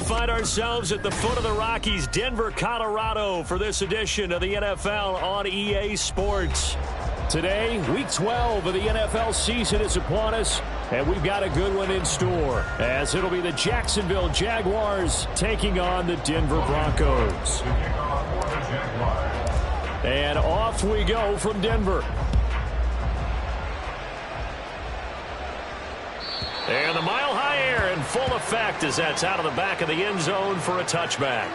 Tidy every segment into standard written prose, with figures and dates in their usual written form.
find ourselves at the foot of the Rockies, Denver, Colorado, for this edition of the NFL on EA Sports. Today, Week 12 of the NFL season is upon us, and we've got a good one in store, as it'll be the Jacksonville Jaguars taking on the Denver Broncos. And off we go from Denver. And the mile-high air in full effect as that's out of the back of the end zone for a touchback.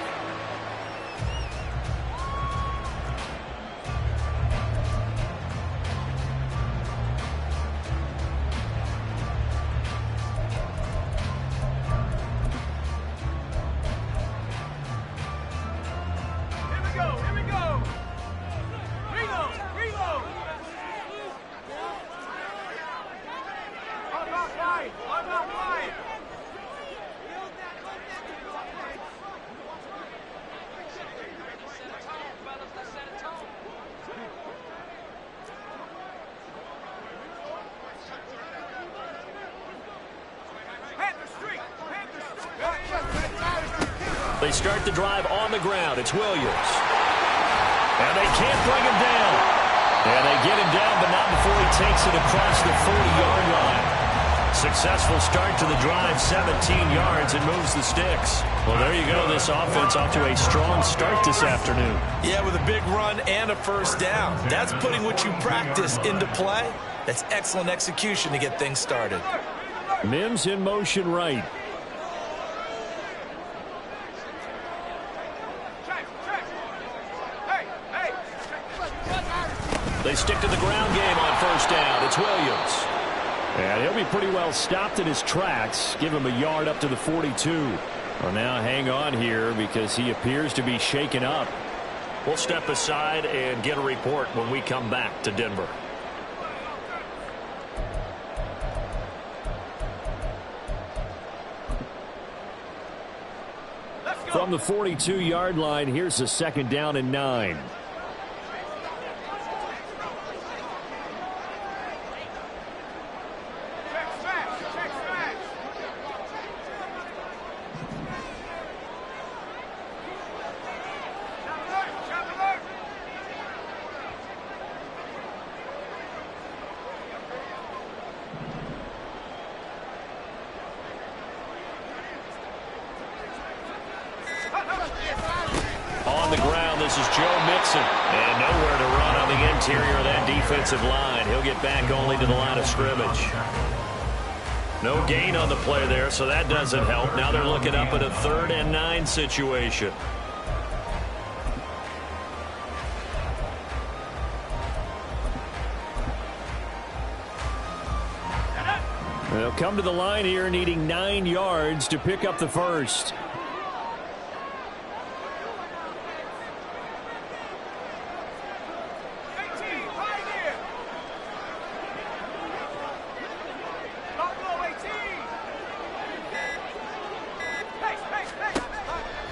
They start the drive on the ground. It's Williams. And they can't bring him down. And they get him down, but not before he takes it across the 40-yard line. Successful start to the drive, 17 yards, and moves the sticks. Well, there you go. This offense off to a strong start this afternoon. Yeah, with a big run and a first down. That's putting what you practice into play. That's excellent execution to get things started. Mims in motion right. They stick to the ground game on first down. It's Williams. And he'll be pretty well stopped in his tracks. Give him a yard up to the 42. Well, now hang on here because he appears to be shaken up. We'll step aside and get a report when we come back to Denver. From the 42-yard line, here's a 2nd down and 9. On the ground, this is Joe Mixon. And nowhere to run on the interior of that defensive line. He'll get back only to the line of scrimmage. No gain on the play there, so that doesn't help. Now they're looking up at a 3rd and 9 situation. They'll come to the line here needing 9 yards to pick up the first.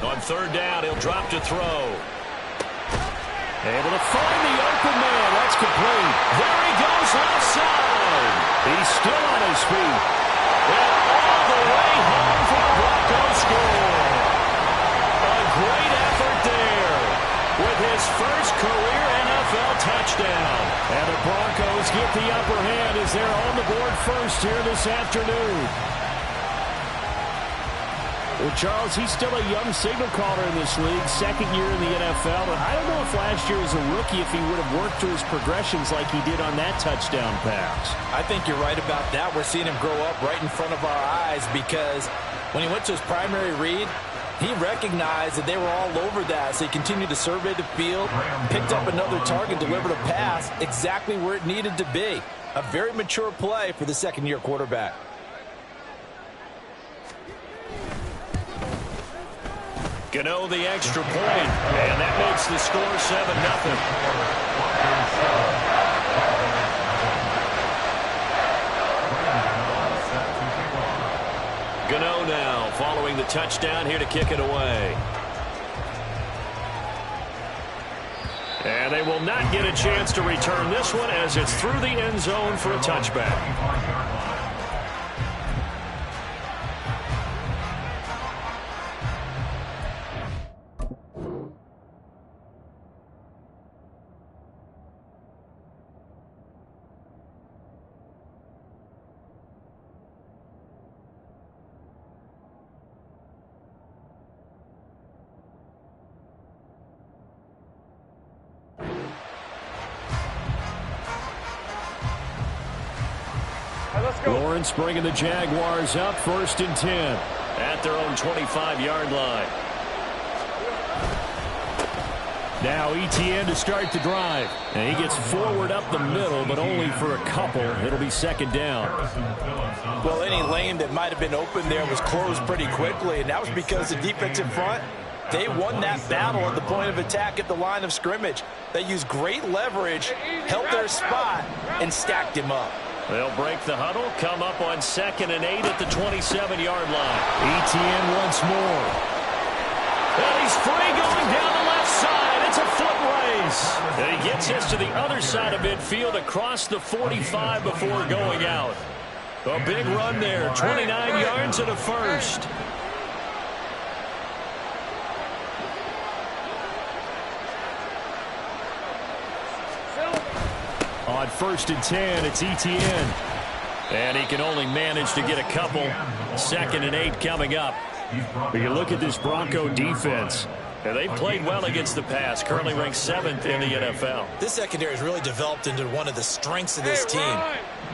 On 3rd down, he'll drop to throw. Able to find the open man. That's complete. There he goes, left side. He's still on his feet. And all the way home for the Broncos score. A great effort there with his first career NFL touchdown. And the Broncos get the upper hand as they're on the board first here this afternoon. Well, Charles, he's still a young signal caller in this league, 2nd year in the NFL. But I don't know if last year as a rookie, if he would have worked through his progressions like he did on that touchdown pass. I think you're right about that. We're seeing him grow up right in front of our eyes because when he went to his primary read, he recognized that they were all over that. So he continued to survey the field, picked up another target, delivered a pass exactly where it needed to be. A very mature play for the 2nd-year quarterback. Gano the extra point, and that makes the score 7-0. Gano now following the touchdown here to kick it away. And they will not get a chance to return this one as it's through the end zone for a touchback. Lawrence bringing the Jaguars up 1st and 10 at their own 25-yard line. Now Etienne to start the drive. And he gets forward up the middle, but only for a couple. It'll be 2nd down. Well, any lane that might have been open there was closed pretty quickly, and that was because the defensive front, they won that battle at the point of attack at the line of scrimmage. They used great leverage, held their spot, and stacked him up. They'll break the huddle, come up on 2nd and 8 at the 27-yard line. Etienne once more. Well, he's free going down the left side. It's a foot race. And he gets us to the other side of midfield across the 45 before going out. A big run there, 29 yards and a first. On 1st and 10, it's Etienne. And he can only manage to get a couple. 2nd and 8 coming up. But you look at this Bronco defense. And they've played well against the pass, currently ranked 7th in the NFL. This secondary has really developed into one of the strengths of this team.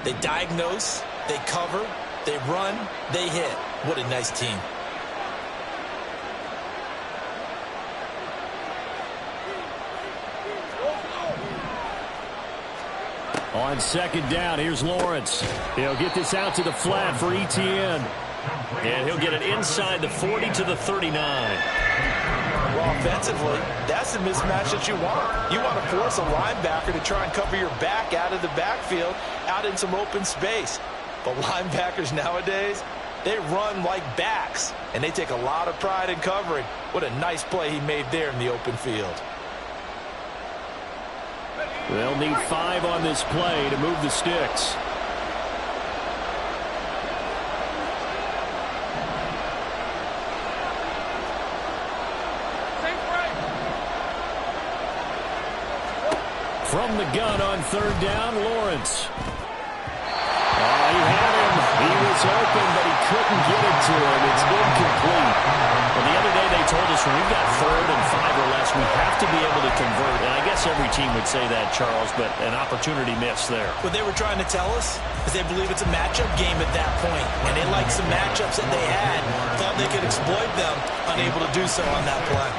They diagnose, they cover, they run, they hit. What a nice team. On 2nd down, here's Lawrence. He'll get this out to the flat for Etienne. And he'll get it inside the 40 to the 39. Well, offensively, that's the mismatch that you want. You want to force a linebacker to try and cover your back out of the backfield, out in some open space. But linebackers nowadays, they run like backs, and they take a lot of pride in covering. What a nice play he made there in the open field. They'll need 5 on this play to move the sticks. From the gun on 3rd down, Lawrence. He had him. He was open, but he couldn't get it to him. It's incomplete. Well, the other day they told us when we've got 3rd and 5 or less, we have to be able to convert. And I guess every team would say that, Charles, but an opportunity missed there. What they were trying to tell us is they believe it's a matchup game at that point, and they liked some matchups that they had, thought they could exploit them, unable to do so on that play.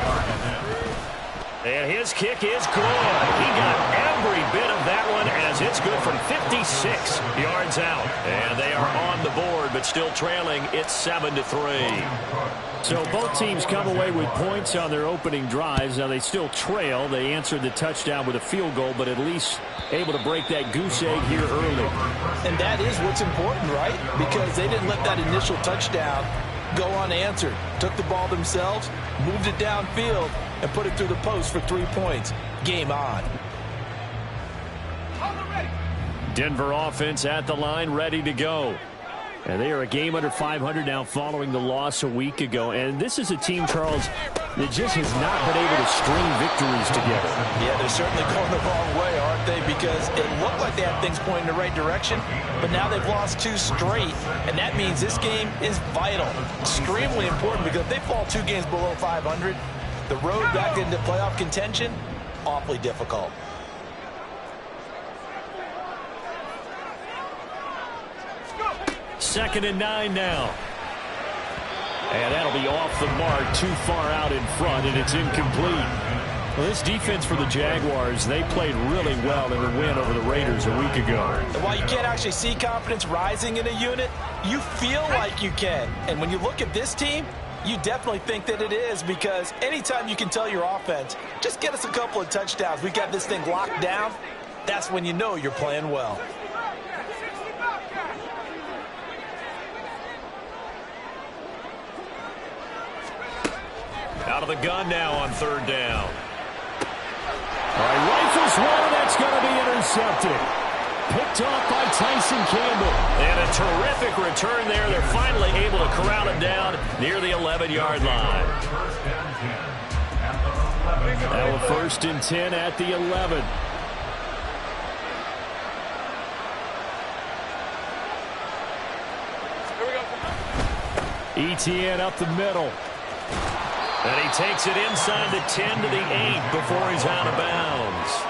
And his kick is good. He got every bit of that one as it's good from 56 yards out. And they are on the board, but still trailing. It's 7-3. So both teams come away with points on their opening drives. Now they still trail. They answered the touchdown with a field goal, but at least able to break that goose egg here early. And that is what's important, right? Because they didn't let that initial touchdown go unanswered. Took the ball themselves, moved it downfield, and put it through the post for 3 points. Game on. Denver offense at the line, ready to go. And they are a game under 500 now following the loss a week ago. And this is a team, Charles, that just has not been able to string victories together. Yeah, they're certainly going the wrong way, aren't they? Because it looked like they had things pointing in the right direction, but now they've lost 2 straight, and that means this game is vital. Extremely important, because if they fall 2 games below 500, the road back into playoff contention, awfully difficult. Second and 9 now. And that'll be off the mark, too far out in front, and it's incomplete. Well, this defense for the Jaguars, they played really well in the win over the Raiders a week ago. And while you can't actually see confidence rising in a unit, you feel like you can. And when you look at this team, you definitely think that it is, because anytime you can tell your offense, just get us a couple of touchdowns, we got this thing locked down, that's when you know you're playing well. Out of the gun now on 3rd down. All right, rifles one, that's going to be intercepted. Picked off by Tyson Campbell. And a terrific return there. They're finally able to corral it down near the 11-yard line. Now 1st and 10 at the 11. Etienne up the middle. And he takes it inside the 10 to the 8 before he's out of bounds.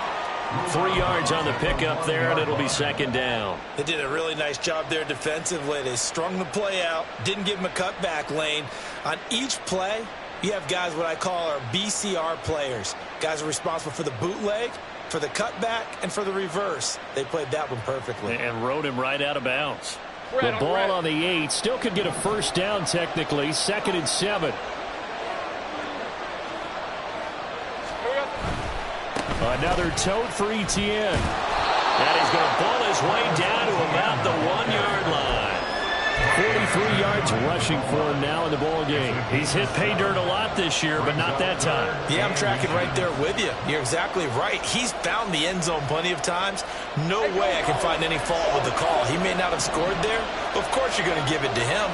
3 yards on the pickup there, and it'll be second down. They did a really nice job there defensively. They strung the play out, didn't give him a cutback lane. On each play, you have guys what I call our BCR players. Guys are responsible for the bootleg, for the cutback, and for the reverse. They played that one perfectly. And rode him right out of bounds. The ball on the 8. Still could get a first down technically. 2nd and 7. Another tote for Etienne. And he's going to pull his way down to about the 1-yard line. 43 yards rushing for him now in the ball game. He's hit pay dirt a lot this year, but not that time. Yeah, I'm tracking right there with you. You're exactly right. He's found the end zone plenty of times. No way I can find any fault with the call. He may not have scored there, but of course you're going to give it to him.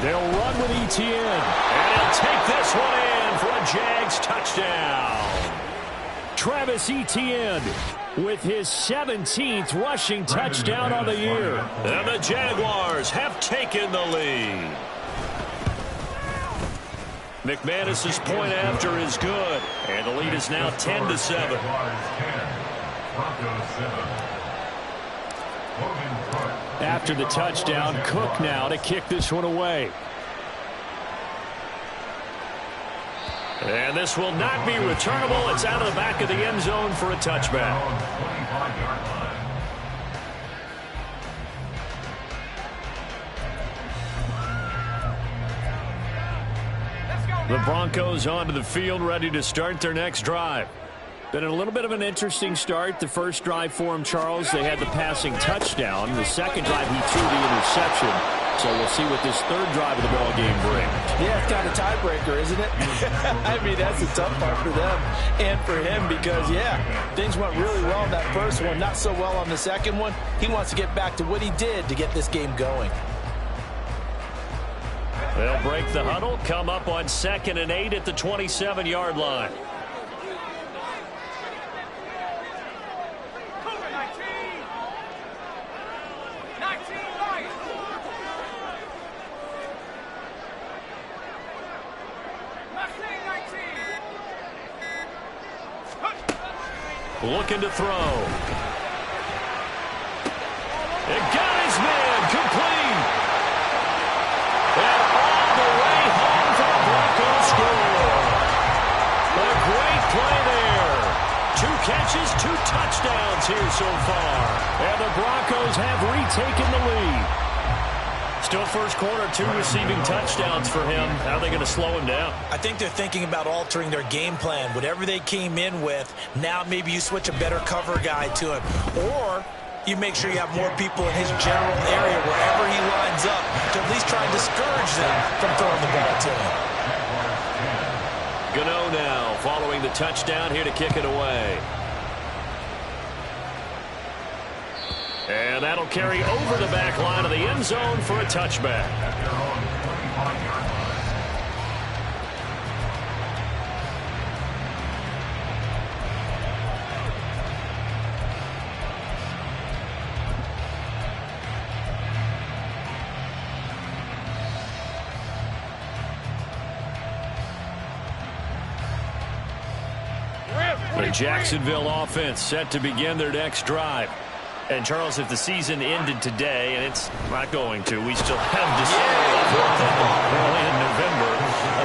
They'll run with Etienne. And he'll take this one in for a Jags touchdown. Travis Etienne with his 17th rushing touchdown on the year. And the Jaguars have taken the lead. McManus's point after is good. And the lead is now 10-7. After the touchdown, Cook now to kick this one away. And this will not be returnable. It's out of the back of the end zone for a touchback. The Broncos onto the field, ready to start their next drive. Been a little bit of an interesting start. The first drive for him, Charles, they had the passing touchdown. The second drive, he threw the interception. So we'll see what this third drive of the ball game brings. Yeah, it's kind of tiebreaker, isn't it? I mean, that's a tough part for them and for him because, yeah, things went really well in that first one, not so well on the second one. He wants to get back to what he did to get this game going. They'll break the huddle, come up on 2nd and 8 at the 27-yard line. Looking to throw. It got his man complete. And all the way home for the Broncos score. A great play there. 2 catches, 2 touchdowns here so far. And the Broncos have retaken the lead. Still first quarter, 2 receiving touchdowns for him. How are they going to slow him down? I think they're thinking about altering their game plan. Whatever they came in with, now maybe you switch a better cover guy to him. Or you make sure you have more people in his general area wherever he lines up to at least try and discourage them from throwing the ball to him. Gano now following the touchdown here to kick it away. And that'll carry over the back line of the end zone for a touchback. The Jacksonville offense set to begin their next drive. And, Charles, if the season ended today, and it's not going to, we still have December early in November,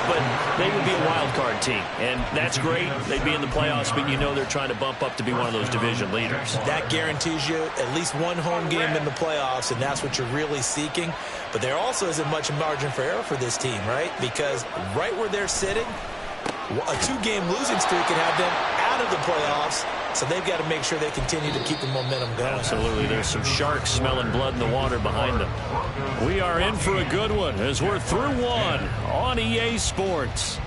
but they would be a wild card team. And that's great. They'd be in the playoffs, but you know they're trying to bump up to be one of those division leaders. That guarantees you at least one home game in the playoffs, and that's what you're really seeking. But there also isn't much margin for error for this team, right? Because right where they're sitting, a 2-game losing streak can have them out of the playoffs. So they've got to make sure they continue to keep the momentum going. Absolutely. There's some sharks smelling blood in the water behind them. We are in for a good one as we're through one on EA Sports.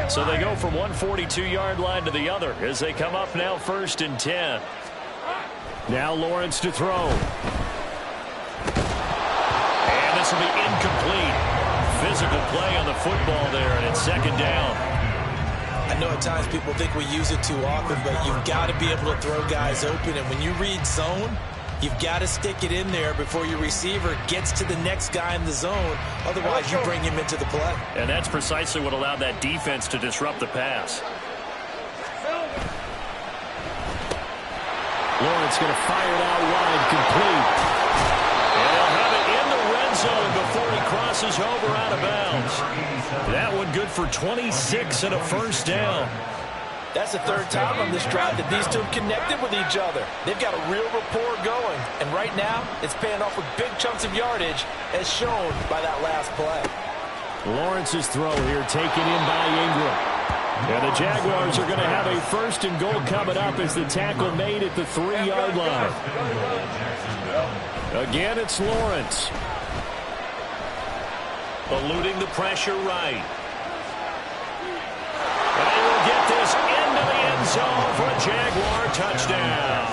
So they go from one 42-yard line to the other as they come up now 1st and 10. Now Lawrence to throw. This will be incomplete. Physical play on the football there, and it's 2nd down. I know at times people think we use it too often, but you've got to be able to throw guys open. And when you read zone, you've got to stick it in there before your receiver gets to the next guy in the zone. Otherwise, you bring him into the play. And that's precisely what allowed that defense to disrupt the pass. Lawrence going to fire it out wide, complete. And he'll have it in the red zone before he crosses over out of bounds. That one good for 26 and a first down. That's the third time on this drive that these two have connected with each other. They've got a real rapport going. And right now, it's paying off with big chunks of yardage, as shown by that last play. Lawrence's throw here taken in by Ingram. And the Jaguars are going to have a first and goal coming up as the tackle made at the 3-yard line. Again, it's Lawrence. Eluding the pressure right. And they will get this into the end zone for a Jaguar touchdown.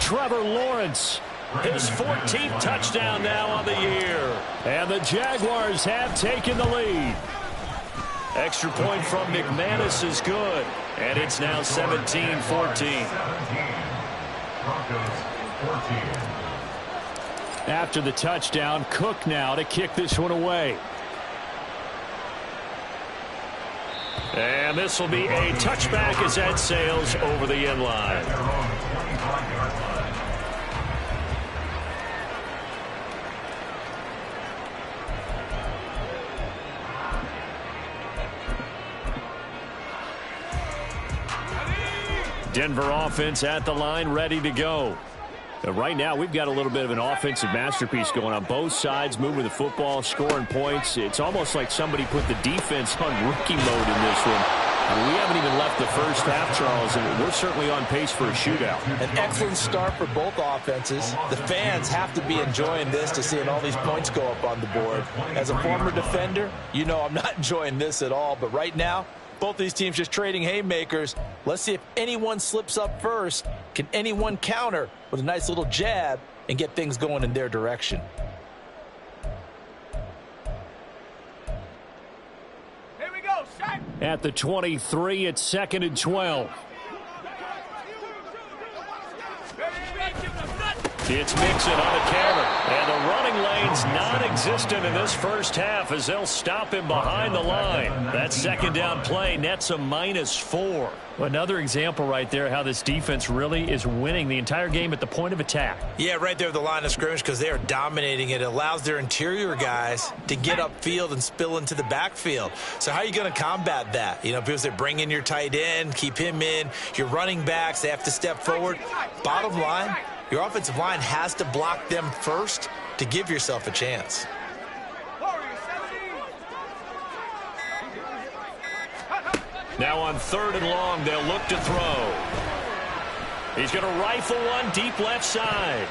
Trevor Lawrence, his 14th touchdown now on the year. And the Jaguars have taken the lead. Extra point from McManus is good. And it's now 17-14. After the touchdown, Cook now to kick this one away. And this will be a touchback as that sails over the end line. Denver offense at the line, ready to go. Right now, we've got a little bit of an offensive masterpiece going on both sides, moving the football, scoring points. It's almost like somebody put the defense on rookie mode in this one. We haven't even left the first half, Charles, and we're certainly on pace for a shootout. An excellent start for both offenses. The fans have to be enjoying this to seeing all these points go up on the board. As a former defender, you know I'm not enjoying this at all, but right now, both these teams just trading haymakers. Let's see if anyone slips up first. Can anyone counter with a nice little jab and get things going in their direction? Here we go, shot. At the 23, it's 2nd and 12. It's Mixon on the counter. And the running lane's non-existent in this first half as they'll stop him behind the line. That second down play nets a -4. Another example right there how this defense really is winning the entire game at the point of attack. Yeah, right there at the line of scrimmage because they are dominating it. It allows their interior guys to get upfield and spill into the backfield. So how are you going to combat that? You know, because they bring in your tight end, keep him in. Your running backs, they have to step forward. Bottom line, your offensive line has to block them first to give yourself a chance. Now on 3rd and long, they'll look to throw. He's going to rifle one deep left side.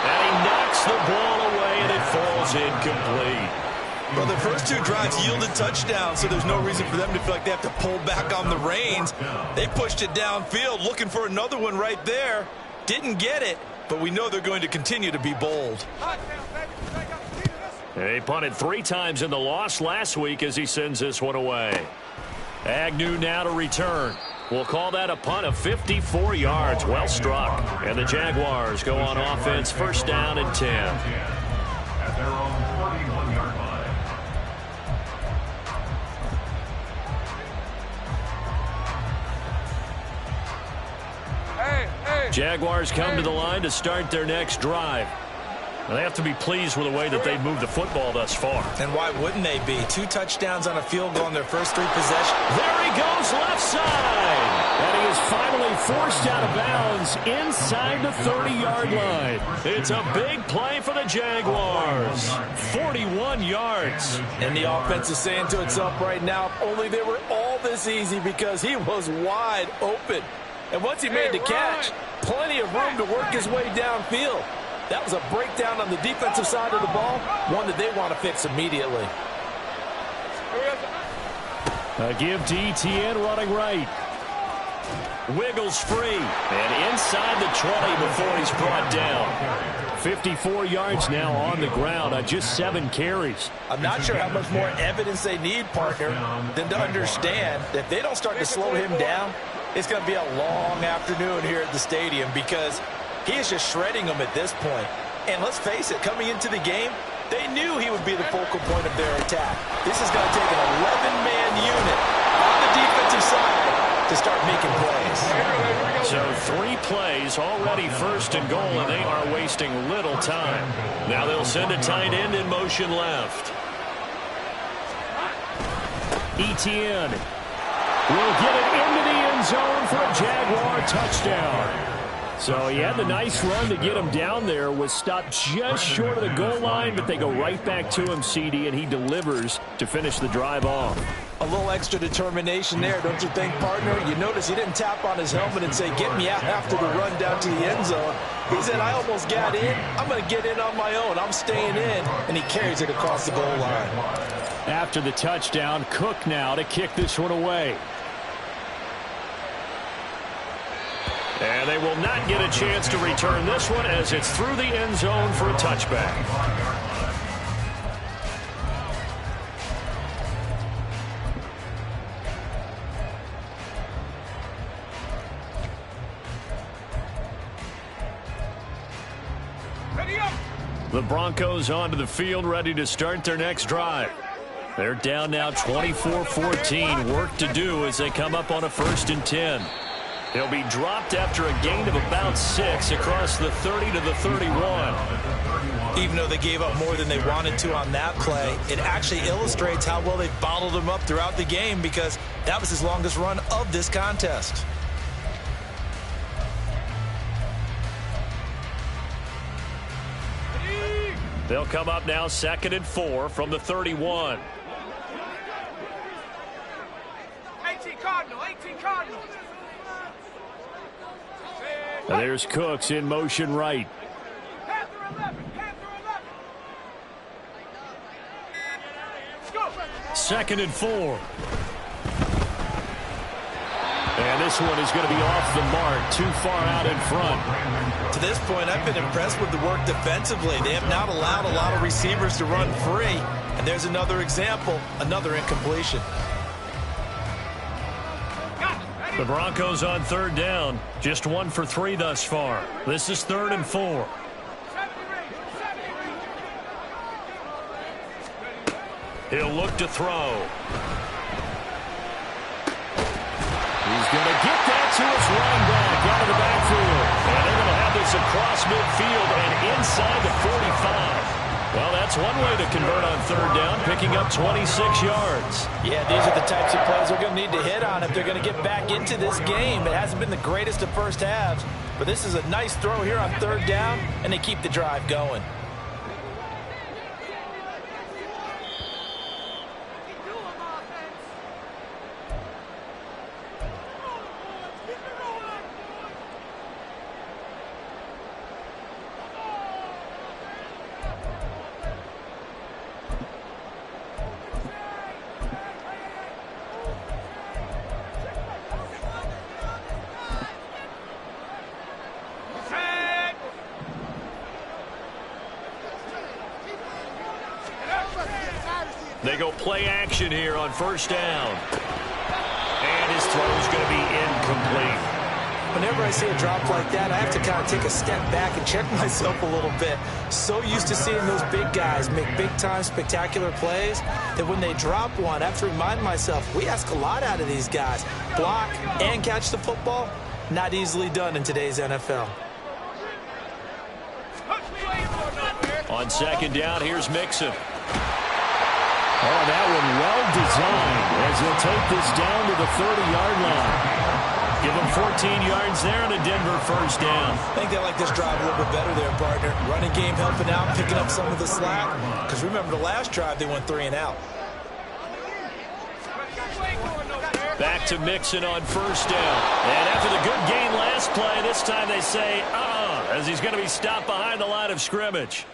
And he knocks the ball away, and it falls incomplete. Well, the first two drives yielded touchdowns, so there's no reason for them to feel like they have to pull back on the reins. They pushed it downfield, looking for another one right there. Didn't get it, but we know they're going to continue to be bold. He punted 3 times in the loss last week as he sends this one away. Agnew now to return. We'll call that a punt of 54 yards. Well struck. And the Jaguars go on offense, first down and 10. At their own 41-yard line. Jaguars come to the line to start their next drive. They have to be pleased with the way that they've moved the football thus far. And why wouldn't they be? 2 touchdowns on a field goal in their first 3 possessions. There he goes, left side. And he is finally forced out of bounds inside the 30-yard line. It's a big play for the Jaguars. 41 yards. And the offense is saying to itself right now, if only they were all this easy, because he was wide open. And once he made the catch, plenty of room to work his way downfield. That was a breakdown on the defensive side of the ball, one that they want to fix immediately. A give to ETN running right. Wiggles free. And inside the 20 before he's brought down. 54 yards now on the ground on just 7 carries. I'm not sure how much more evidence they need, partner, than to understand that if they don't start to slow him down, it's going to be a long afternoon here at the stadium because he is just shredding them at this point. And let's face it, coming into the game, they knew he would be the focal point of their attack. This is going to take an 11-man unit on the defensive side to start making plays. So 3 plays, already first and goal, and they are wasting little time. Now they'll send a tight end in motion left. Etienne will get it into the end zone for a Jaguar touchdown. So he had the nice run to get him down there, was stopped just short of the goal line, but they go right back to him, CD, and he delivers to finish the drive off. A little extra determination there, don't you think, partner? You notice he didn't tap on his helmet and say, get me out after the run down to the end zone. He said, I almost got in. I'm going to get in on my own. I'm staying in. And he carries it across the goal line. After the touchdown, Cook now to kick this one away. And they will not get a chance to return this one as it's through the end zone for a touchback. Ready up. The Broncos onto the field, ready to start their next drive. They're down now 24-14. Work to do as they come up on a 1st and 10. He'll be dropped after a gain of about 6 across the 30 to the 31. Even though they gave up more than they wanted to on that play, it actually illustrates how well they bottled him up throughout the game because that was his longest run of this contest. They'll come up now 2nd and 4 from the 31. 18 Cardinal, 18 Cardinal. And there's Cooks in motion right. Panther 11, Panther 11. Let's go. 2nd and 4. And this one is going to be off the mark, too far out in front. To this point, I've been impressed with the work defensively. They have not allowed a lot of receivers to run free. And there's another example, another incompletion. The Broncos on 3rd down. Just 1 for 3 thus far. This is 3rd and 4. He'll look to throw. He's going to get that to his running back out of the backfield. And they're going to have this across midfield and inside the 45. Well, that's one way to convert on 3rd down, picking up 26 yards. Yeah, these are the types of plays they're going to need to hit on if they're going to get back into this game. It hasn't been the greatest of first halves, but this is a nice throw here on 3rd down, and they keep the drive going. They go play action here on 1st down. And his throw is going to be incomplete. Whenever I see a drop like that, I have to kind of take a step back and check myself a little bit. So used to seeing those big guys make big-time spectacular plays that when they drop one, I have to remind myself, we ask a lot out of these guys. Block and catch the football, not easily done in today's NFL. On 2nd down, here's Mixon. Oh, that one well designed as he'll take this down to the 30-yard line. Give him 14 yards there and a Denver 1st down. I think they like this drive a little bit better there, partner. Running game helping out, picking up some of the slack. Because remember, the last drive, they went 3 and out. Back to Mixon on 1st down. And after the good gain last play, this time they say, as he's going to be stopped behind the line of scrimmage.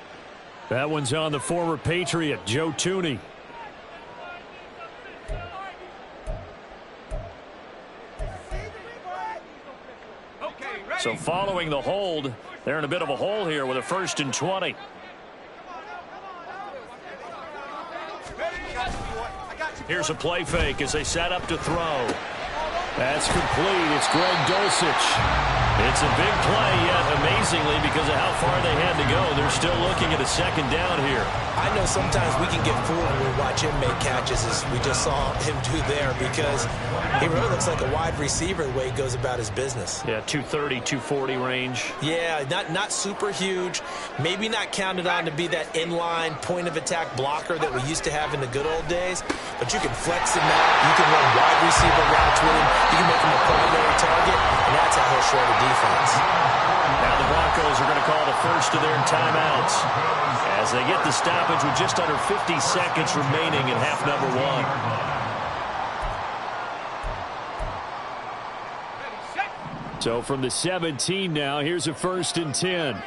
That one's on the former Patriot, Joe Thuney. So following the hold, they're in a bit of a hole here with a 1st and 20. Here's a play fake as they set up to throw. That's complete. It's Greg Dulcich. It's a big play, yet amazingly, because of how far they had to go, they're still looking at a 2nd down here. I know sometimes we can get fooled when we watch him make catches, as we just saw him do there, because he really looks like a wide receiver the way he goes about his business. Yeah, 230, 240 range. Yeah, not super huge. Maybe not counted on to be that inline point-of-attack blocker that we used to have in the good old days, but you can flex him out. You can run wide receiver routes with him. You can make him a primary target, and that's how he'll shred a defense. Now the Broncos are going to call the first of their timeouts as they get the stoppage with just under 50 seconds remaining in half number 1. So from the 17 now, here's a 1st and 10.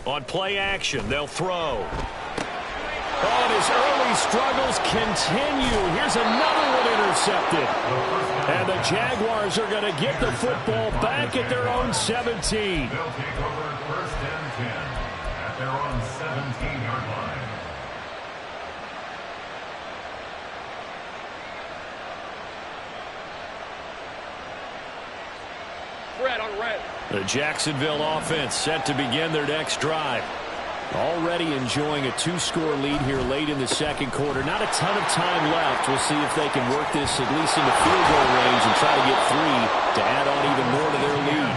On play action, they'll throw. Oh, and his early struggles continue. Here's another one intercepted. And the Jaguars are going to get the football back at their own 17. They'll take over 1st and 10 at their own 17-yard line. Red on red. The Jacksonville offense set to begin their next drive. Already enjoying a 2-score lead here late in the 2nd quarter. Not a ton of time left. We'll see if they can work this at least into field goal range and try to get 3 to add on even more to their lead.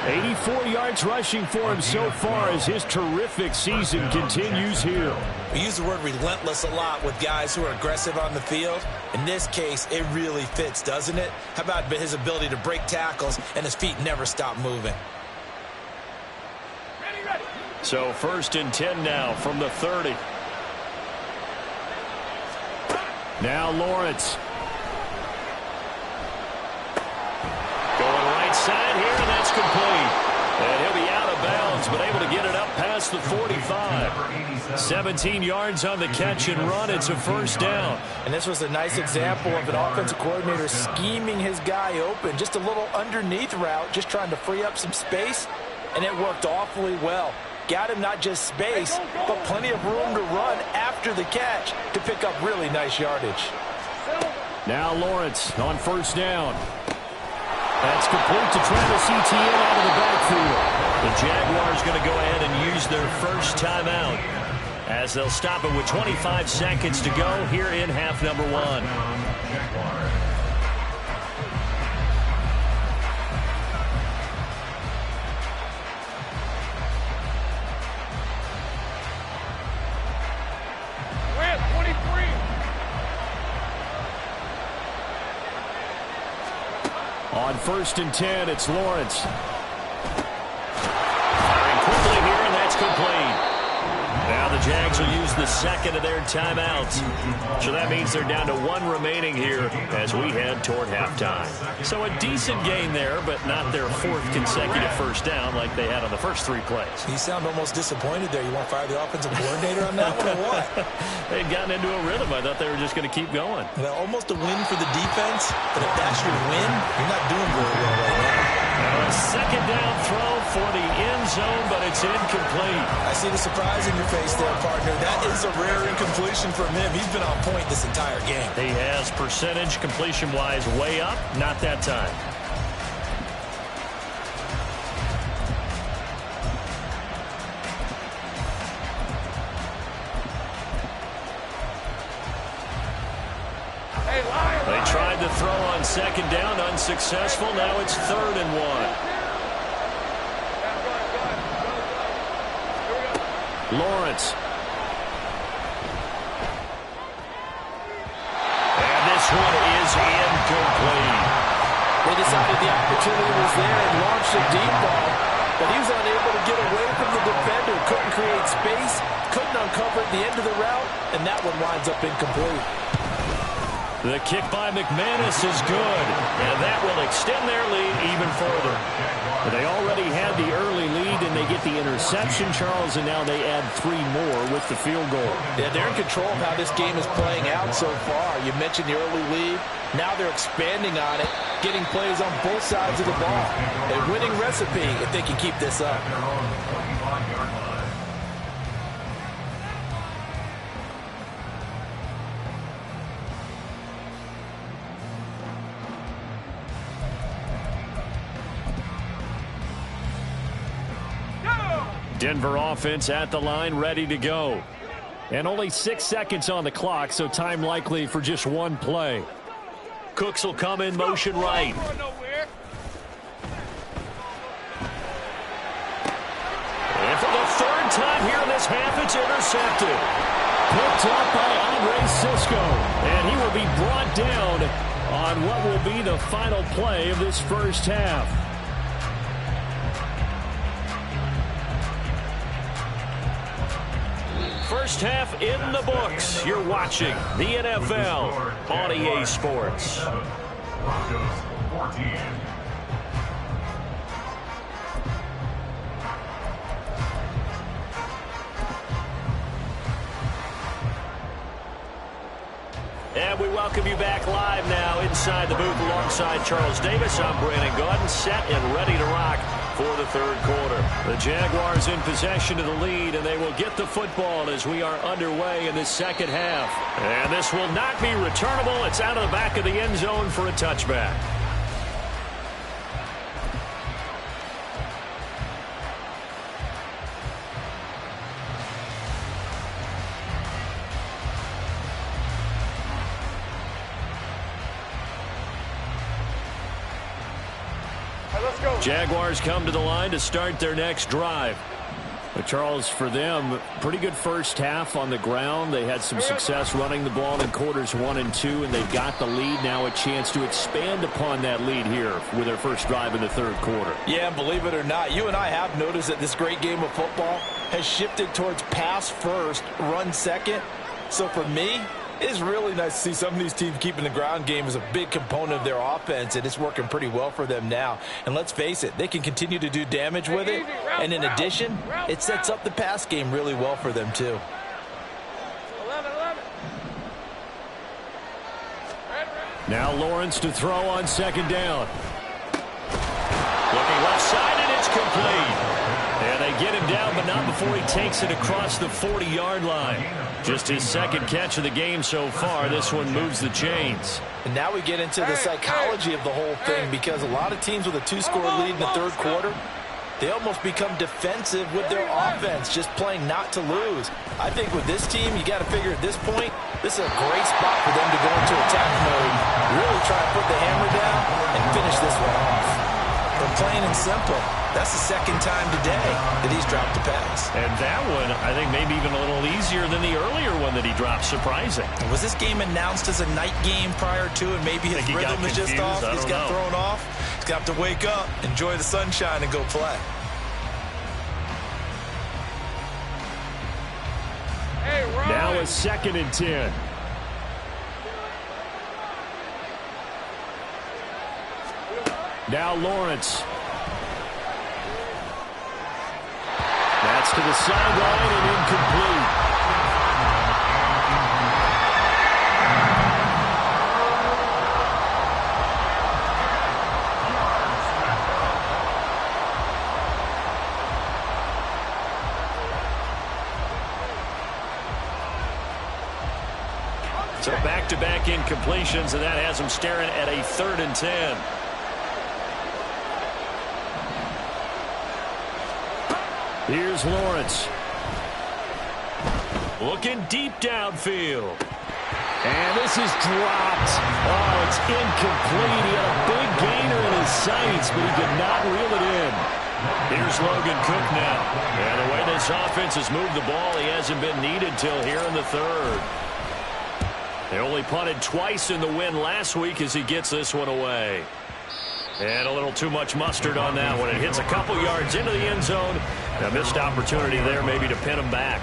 84 yards rushing for him so far as his terrific season continues here. We use the word relentless a lot with guys who are aggressive on the field. In this case, it really fits, doesn't it? How about his ability to break tackles and his feet never stop moving? So 1st and 10 now from the 30. Now Lawrence. Going right side here, and that's complete. And he'll be out of bounds, but able to get it up past the 45. 17 yards on the catch and run. It's a 1st down. And this was a nice example of an offensive coordinator scheming his guy open. Just a little underneath route, just trying to free up some space, and it worked awfully well. Got him not just space, but plenty of room to run after the catch to pick up really nice yardage. Now Lawrence on 1st down. That's complete to Travis Etienne out of the backfield. The Jaguars going to go ahead and use their 1st timeout as they'll stop it with 25 seconds to go here in half number 1. On 1st and 10, it's Lawrence. Firing quickly here, and that's complete. Now the Jags will use the 2nd of their timeouts. So that means they're down to 1 remaining here as we head toward halftime. So a decent gain there, but not their 4th consecutive 1st down like they had on the first 3 plays. You sound almost disappointed there. You want to fire the offensive coordinator on that one or what? They'd gotten into a rhythm. I thought they were just going to keep going. Well, almost a win for the defense, but if that's your win, you're not doing very well right now. Now a 2nd down throw for the end zone, but it's incomplete. I see the surprise in your face there, partner. That is a rare incompletion from him. He's been on point this entire game. He has percentage completion-wise way up. Not that time. They tried to throw on 2nd down, unsuccessful. Now it's 3rd and 1. Lawrence. And this one is incomplete. They decided the opportunity was there and launched a deep ball, but he was unable to get away from the defender. Couldn't create space, couldn't uncover at the end of the route, and that one winds up incomplete. The kick by McManus is good, and that will extend their lead even even further. But they already had the early lead, and they get the interception, Charles, and now they add 3 more with the field goal. Yeah, they're in control of how this game is playing out so far. You mentioned the early lead. Now they're expanding on it, getting plays on both sides of the ball. A winning recipe if they can keep this up. Denver offense at the line, ready to go. And only 6 seconds on the clock, so time likely for just one play. Cooks will come in motion right. And for the 3rd time here in this half, it's intercepted. Picked up by Andre Cisco. And he will be brought down on what will be the final play of this first half. First half in the books. You're watching the NFL on EA Sports. Broncos 14. And we welcome you back live now inside the booth alongside Charles Davis. I'm Brandon Gaudin, set and ready to rock for the 3rd quarter. The Jaguars in possession of the lead, and they will get the football as we are underway in this second half. And this will not be returnable. It's out of the back of the end zone for a touchback. Jaguars come to the line to start their next drive. But Charles, for them, pretty good first half on the ground. They had some success running the ball in quarters 1 and 2, and they've got the lead now, a chance to expand upon that lead here with their first drive in the 3rd quarter. Yeah, and believe it or not, you and I have noticed that this great game of football has shifted towards pass first, run second. So for me, it is really nice to see some of these teams keeping the ground game as a big component of their offense, and it's working pretty well for them now. And let's face it, they can continue to do damage with it. And in addition, it sets up the pass game really well for them too. 11. Now Lawrence to throw on 2nd down. Looking left side, and it's complete. And they get him down, but not before he takes it across the 40-yard line. Just his 2nd catch of the game so far. This one moves the chains. And now we get into the psychology of the whole thing, because a lot of teams with a 2-score lead in the 3rd quarter, they almost become defensive with their offense, just playing not to lose. I think with this team, you got to figure at this point, this is a great spot for them to go into attack mode, really try to put the hammer down and finish this one off. But plain and simple, that's the 2nd time today that he's dropped the pass. And that one, I think, maybe even a little easier than the earlier one that he dropped. Surprising. Was this game announced as a night game prior to, and maybe his rhythm is just off? He's got thrown off. He's got to wake up, enjoy the sunshine, and go play. Hey, now a 2nd and 10. Now Lawrence. That's to the sideline and incomplete. So back-to-back incompletions, and that has him staring at a 3rd and 10. Here's Lawrence. Looking deep downfield. And this is dropped. Oh, it's incomplete. He had a big gainer in his sights, but he did not reel it in. Here's Logan Cook now. And the way this offense has moved the ball, he hasn't been needed till here in the 3rd. They only punted twice in the win last week as he gets this one away. And a little too much mustard on that one. It hits a couple yards into the end zone. A missed opportunity there maybe to pin him back.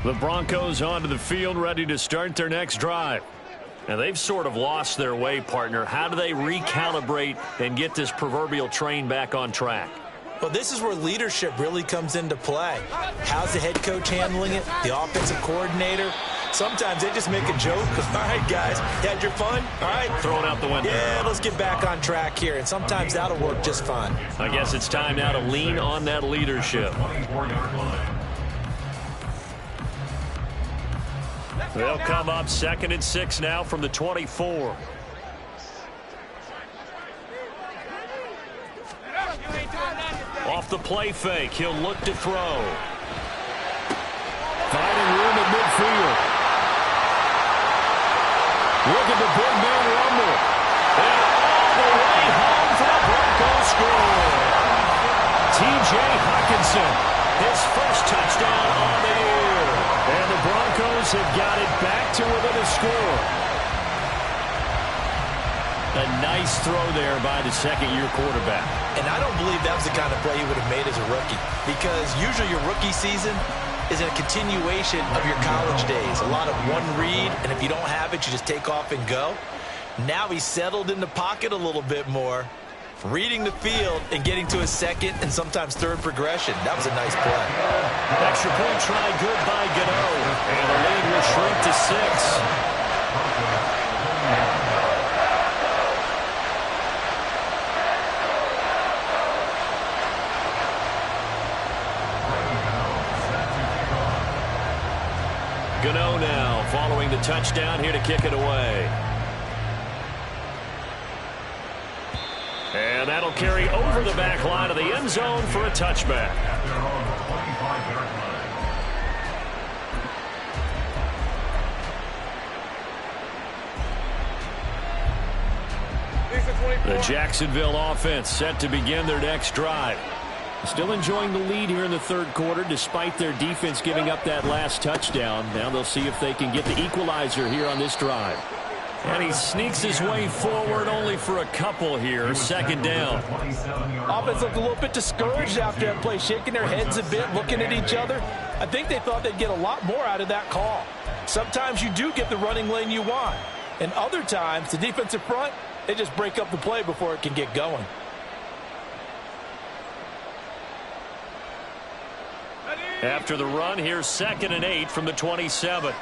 The Broncos onto the field, ready to start their next drive. And they've sort of lost their way, partner. How do they recalibrate and get this proverbial train back on track? Well, this is where leadership really comes into play. How's the head coach handling it? The offensive coordinator? Sometimes they just make a joke. All right, guys, you had your fun? All right. Throw it out the window. Yeah, let's get back on track here. And sometimes that'll work just fine. I guess it's time now to lean on that leadership. They'll come up 2nd and 6 now from the 24. Off the play fake, he'll look to throw. Finding room at midfield. Look at the big man rumble. And all the way home for the Broncos score. T.J. Hockenson, his first touchdown on the year. And the Broncos have got it back to within a score. A nice throw there by the second-year quarterback. And I don't believe that was the kind of play he would have made as a rookie, because usually your rookie season is a continuation of your college days. A lot of one read, and if you don't have it, you just take off and go. Now he's settled in the pocket a little bit more, reading the field and getting to his second and sometimes third progression. That was a nice play. Extra point try good by Gano. And the lead will shrink to 6. Gano now following the touchdown, here to kick it away. And that'll carry over the back line of the end zone for a touchback. The Jacksonville offense set to begin their next drive. Still enjoying the lead here in the third quarter despite their defense giving up that last touchdown. Now they'll see if they can get the equalizer here on this drive. And he sneaks his way forward only for a couple here. 2nd down. Offense looked a little bit discouraged after that play, shaking their heads a bit, looking at each other. I think they thought they'd get a lot more out of that call. Sometimes you do get the running lane you want. And other times, the defensive front, they just break up the play before it can get going. After the run, here's 2nd and 8 from the 27.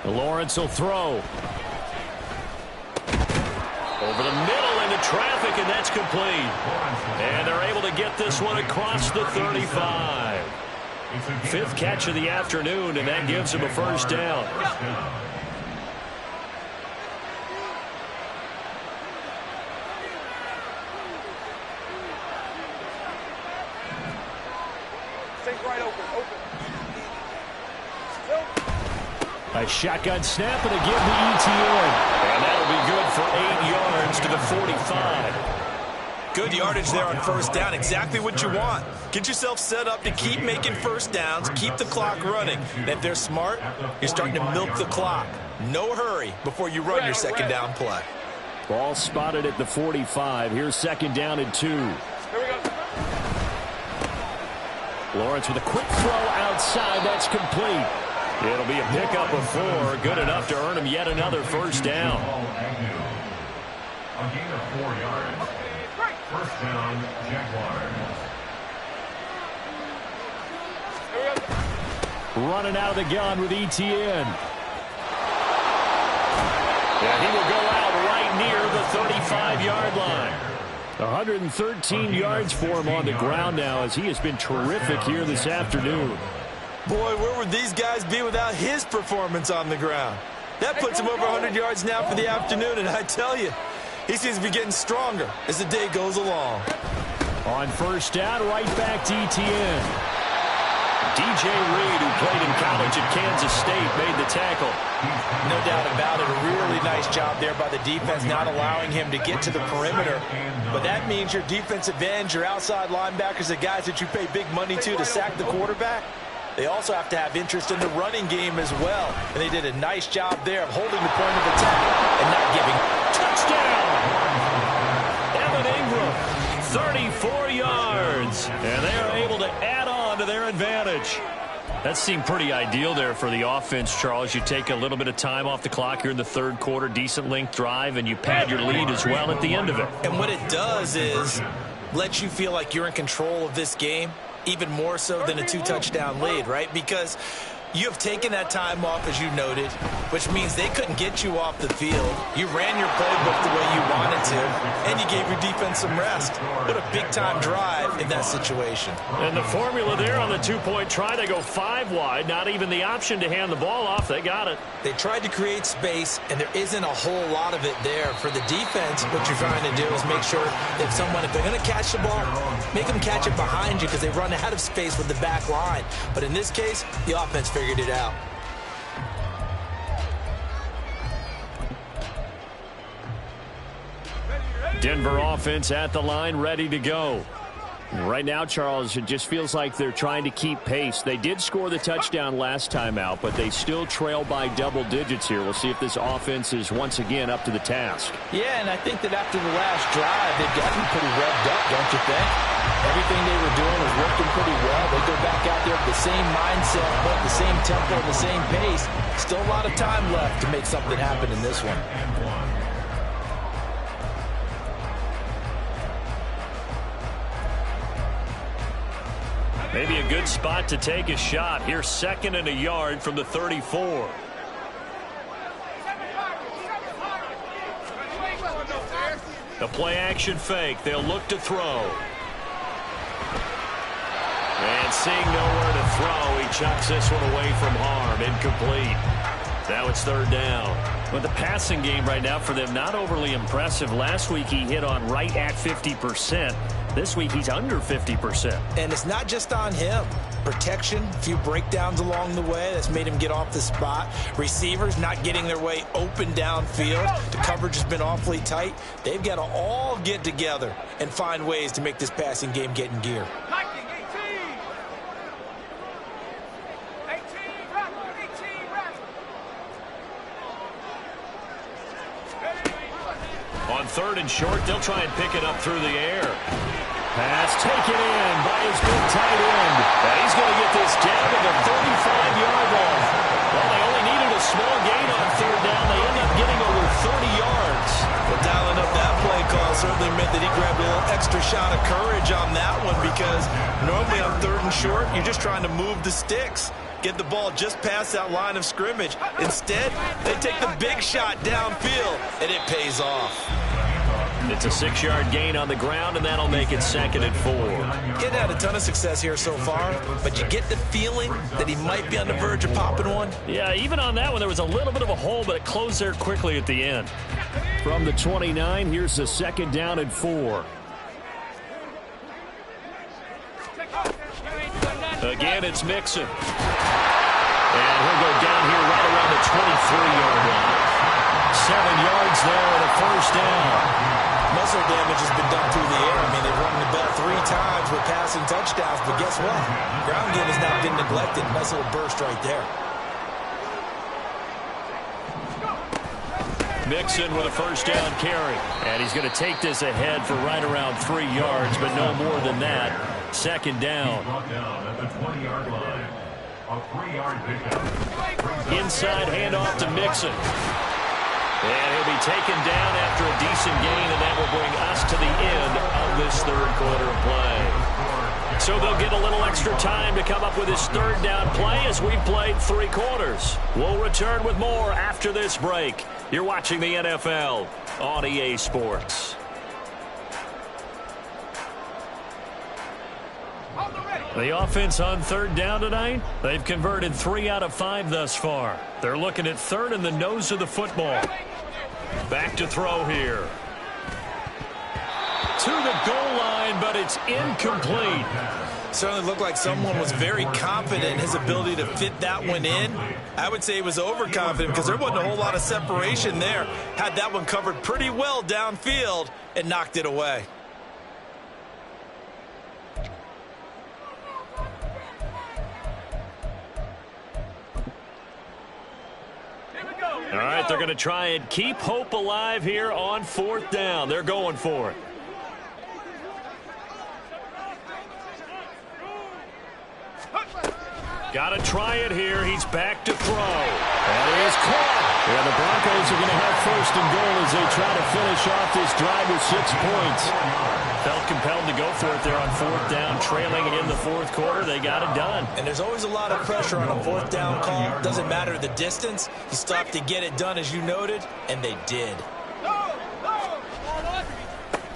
Lawrence will throw. Over the middle into traffic, and that's complete. And they're able to get this one across the 35. 5th catch of the afternoon, and that gives him a first down. A shotgun snap and a give to ETN. And that'll be good for 8 yards to the 45. Good yardage there on first down. Exactly what you want. Get yourself set up to keep making first downs, keep the clock running. And if they're smart, you're starting to milk the clock. No hurry before you run your second down play. Ball spotted at the 45. Here's 2nd down and 2. Lawrence with a quick throw outside. That's complete. It'll be a pickup of 4. Good enough to earn him yet another first down. A gain of 4 yards. First down, Jaguars. Running out of the gun with ETN. And he will go out right near the 35-yard line. 113 yards for him on the ground now, as he has been terrific here this afternoon. Boy, where would these guys be without his performance on the ground? That puts him over 100 yards now for the afternoon, and I tell you, he seems to be getting stronger as the day goes along. On first down, right back to ETN. DJ Reed, who played in college at Kansas State, made the tackle. No doubt about it. A really nice job there by the defense, not allowing him to get to the perimeter. But that means your defensive ends, your outside linebackers, the guys that you pay big money to sack the quarterback, they also have to have interest in the running game as well. And they did a nice job there of holding the point of attack and not giving touchdowns. switch. That seemed pretty ideal there for the offense, Charles. You take a little bit of time off the clock here in the third quarter, decent length drive, and you pad your lead as well at the end of it. And what it does is let you feel like you're in control of this game, even more so than a 2-touchdown lead, right? Because you have taken that time off, as you noted, which means they couldn't get you off the field. You ran your playbook the way you wanted to, and you gave your defense some rest. What a big-time drive in that situation. And the formula there on the two-point try, they go 5 wide, not even the option to hand the ball off. They got it. They tried to create space, and there isn't a whole lot of it there. For the defense, what you're trying to do is make sure that if they're going to catch the ball, make them catch it behind you because they run out of space with the back line. But in this case, the offense figured it out. Denver offense at the line, ready to go. Right now, Charles, it just feels like they're trying to keep pace. They did score the touchdown last time out, but they still trail by double digits here. We'll see if this offense is once again up to the task. Yeah, and I think that after the last drive, they've gotten pretty revved up, don't you think? Everything they were doing was working pretty well. They go back out there with the same mindset, but the same tempo, the same pace. Still a lot of time left to make something happen in this one. Maybe a good spot to take a shot. Here's 2nd and a yard from the 34. The play-action fake. They'll look to throw. And seeing nowhere to throw, he chucks this one away from harm. Incomplete. Now it's 3rd down. But the passing game right now for them, not overly impressive. Last week he hit on right at 50%. This week he's under 50%. And it's not just on him. Protection, a few breakdowns along the way that's made him get off the spot. Receivers not getting their way open downfield. The coverage has been awfully tight. They've got to all get together and find ways to make this passing game get in gear. On 3rd and short, they'll try and pick it up through the air. Pass taken in by his big tight end. And he's going to get this down to the 35-yard line. Well, they only needed a small gain on 3rd down. They end up getting over 30 yards. Well, dialing up that play call certainly meant that he grabbed a little extra shot of courage on that one, because normally on 3rd and short, you're just trying to move the sticks. Get the ball just past that line of scrimmage. Instead, they take the big shot downfield, and it pays off. It's a 6-yard gain on the ground, and that'll make it 2nd and 4. Getting had a ton of success here so far, but you get the feeling that he might be on the verge of popping one. Yeah, even on that one, there was a little bit of a hole, but it closed there quickly at the end. From the 29, here's the 2nd down and 4. Again, it's Mixon. And he'll go down here right around the 23-yard line. 7 yards there and a 1st down. Muscle damage has been done through the air. I mean, they've run the ball 3 times with passing touchdowns, but guess what? Ground game has not been neglected. Nice little burst right there. Mixon with a 1st down carry. And he's going to take this ahead for right around 3 yards, but no more than that. 2nd down. At the 20-yard line. A 3-yard pickup. Inside handoff to Mixon. And he'll be taken down after a decent gain, and that will bring us to the end of this 3rd quarter of play. So they'll get a little extra time to come up with his 3rd down play as we've played 3 quarters. We'll return with more after this break. You're watching the NFL on EA Sports. The offense on 3rd down tonight, they've converted 3 out of 5 thus far. They're looking at 3rd in the nose of the football. Back to throw here. To the goal line, but it's incomplete. Certainly looked like someone was very confident in his ability to fit that one in. I would say he was overconfident because there wasn't a whole lot of separation there. Had that one covered pretty well downfield and knocked it away. All right, they're going to try and keep hope alive here on 4th down. They're going for it. Got to try it here. He's back to throw. That is caught. And the Broncos are going to have first and goal as they try to finish off this drive with 6 points. Felt compelled to go for it there on 4th down, trailing in the 4th quarter. They got it done. And there's always a lot of pressure on a 4th down call. Doesn't matter the distance. You stop to get it done, as you noted, and they did.